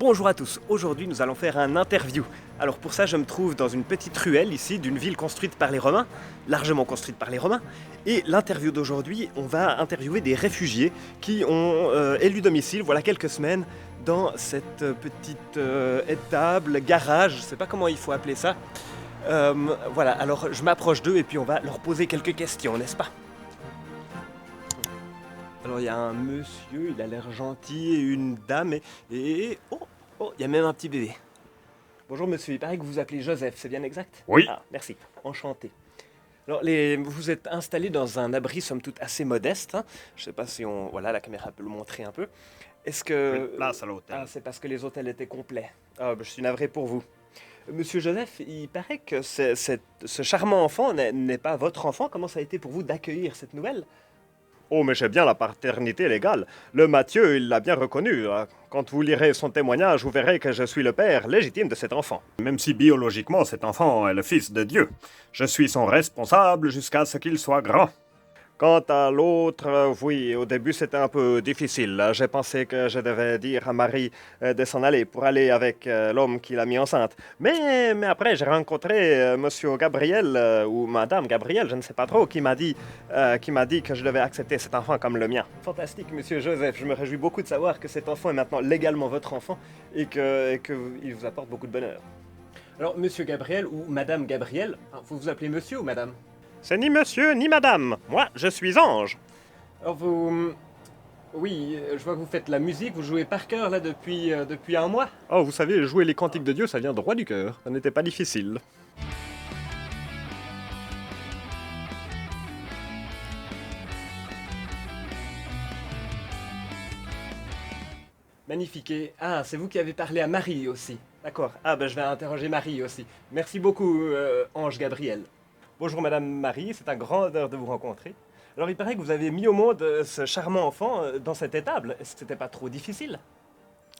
Bonjour à tous, aujourd'hui nous allons faire un interview. Alors pour ça je me trouve dans une petite ruelle ici d'une ville construite par les Romains, largement construite par les Romains. Et l'interview d'aujourd'hui, on va interviewer des réfugiés qui ont élu domicile voilà quelques semaines dans cette petite étable, garage, je ne sais pas comment il faut appeler ça. Voilà, alors je m'approche d'eux et puis on va leur poser quelques questions, n'est-ce pas? Alors il y a un monsieur, il a l'air gentil, et une dame, oh, il y a même un petit bébé. Bonjour monsieur, il paraît que vous vous appelez Joseph, c'est bien exact? Oui. Ah, merci, enchanté. Alors vous êtes installé dans un abri somme toute assez modeste, hein. Je sais pas si voilà, la caméra peut le montrer un peu. Est-ce que... Plus de place à l'hôtel. Ah, c'est parce que les hôtels étaient complets. Ah, je suis navré pour vous. Monsieur Joseph, il paraît que ce charmant enfant n'est pas votre enfant. Comment ça a été pour vous d'accueillir cette nouvelle? Oh, mais j'ai bien la paternité légale. Le Mathieu, il l'a bien reconnu. Quand vous lirez son témoignage, vous verrez que je suis le père légitime de cet enfant. Même si biologiquement, cet enfant est le fils de Dieu. Je suis son responsable jusqu'à ce qu'il soit grand. Quant à l'autre, oui, au début c'était un peu difficile. J'ai pensé que je devais dire à Marie de s'en aller pour aller avec l'homme qui l'a mis enceinte. Mais après j'ai rencontré Monsieur Gabriel ou Madame Gabriel, je ne sais pas trop, qui m'a dit que je devais accepter cet enfant comme le mien. Fantastique, monsieur Joseph. Je me réjouis beaucoup de savoir que cet enfant est maintenant légalement votre enfant et qu'il vous apporte beaucoup de bonheur. Alors, monsieur Gabriel ou madame Gabriel, vous vous appelez monsieur ou madame? C'est ni monsieur ni madame. Moi, je suis ange. Alors, oui, je vois que vous faites la musique, vous jouez par cœur là depuis un mois. Oh, vous savez, jouer les cantiques de Dieu, ça vient droit du cœur. Ça n'était pas difficile. Magnifique. Ah, c'est vous qui avez parlé à Marie aussi. D'accord. Ah, ben je vais interroger Marie aussi. Merci beaucoup, Ange Gabriel. Bonjour Madame Marie, c'est un grand honneur de vous rencontrer. Alors il paraît que vous avez mis au monde ce charmant enfant dans cette étable. Est-ce que c'était pas trop difficile?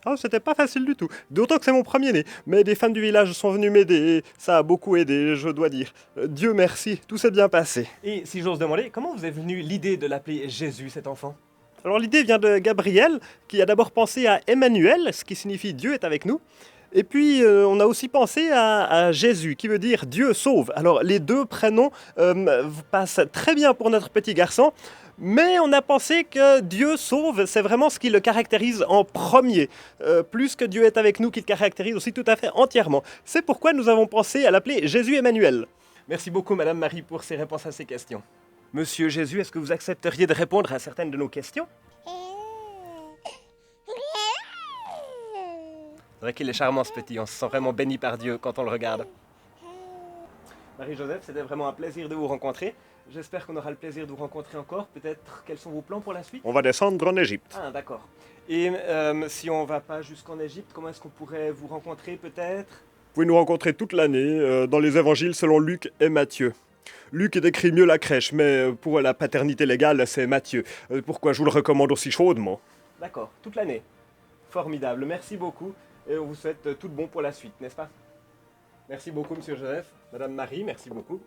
Oh, c'était pas facile du tout. D'autant que c'est mon premier-né. Mais des femmes du village sont venues m'aider et ça a beaucoup aidé, je dois dire. Dieu merci, tout s'est bien passé. Et si j'ose demander, comment vous est venue l'idée de l'appeler Jésus, cet enfant? Alors l'idée vient de Gabriel, qui a d'abord pensé à Emmanuel, ce qui signifie Dieu est avec nous. Et puis on a aussi pensé à Jésus, qui veut dire Dieu sauve. Alors les deux prénoms passent très bien pour notre petit garçon, mais on a pensé que Dieu sauve, c'est vraiment ce qui le caractérise en premier. Plus que Dieu est avec nous, qui le caractérise aussi tout à fait entièrement. C'est pourquoi nous avons pensé à l'appeler Jésus Emmanuel. Merci beaucoup Madame Marie pour ces réponses à ces questions. Monsieur Jésus, est-ce que vous accepteriez de répondre à certaines de nos questions? C'est vrai qu'il est charmant ce petit, on se sent vraiment béni par Dieu quand on le regarde. Marie-Joseph, c'était vraiment un plaisir de vous rencontrer. J'espère qu'on aura le plaisir de vous rencontrer encore. Peut-être, quels sont vos plans pour la suite? On va descendre en Égypte. Ah, d'accord. Et si on va pas jusqu'en Égypte, comment est-ce qu'on pourrait vous rencontrer peut-être? Vous pouvez nous rencontrer toute l'année dans les évangiles selon Luc et Matthieu. Luc décrit mieux la crèche, mais pour la paternité légale, c'est Matthieu. Pourquoi je vous le recommande aussi chaudement. D'accord, toute l'année. Formidable, merci beaucoup. Et on vous souhaite tout de bon pour la suite, n'est-ce pas? Merci beaucoup, monsieur Joseph. Madame Marie, merci beaucoup.